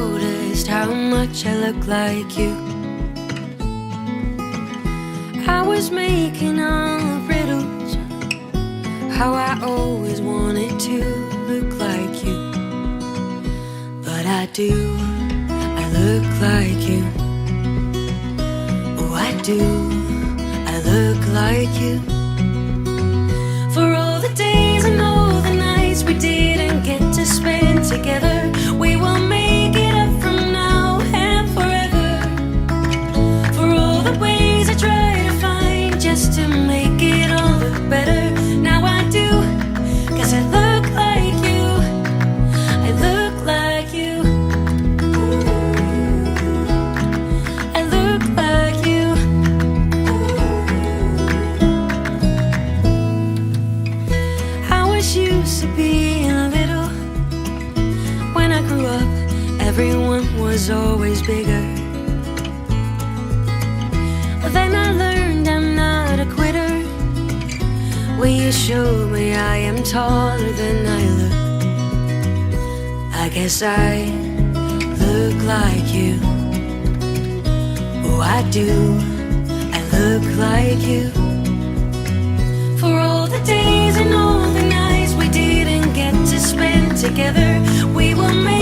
noticed how much I look like you. I was making up riddles, how I always wanted to look like you. But I do, I look like you. Oh, I do, I look like you. For all the days and all the nights we didn't get to spend together, we will make it up from now and forever. For all the ways I try to find just to make it all look better, now I do, 'cause I look like you. I look like you. I look like you. I was used to being little. When I grew up, everyone was always bigger. Then I learned I'm not a quitter. Will you show me I am taller than I look? I guess I look like you. Oh, I do, I look like you. For all the days and all the nights we didn't get to spend together, we will make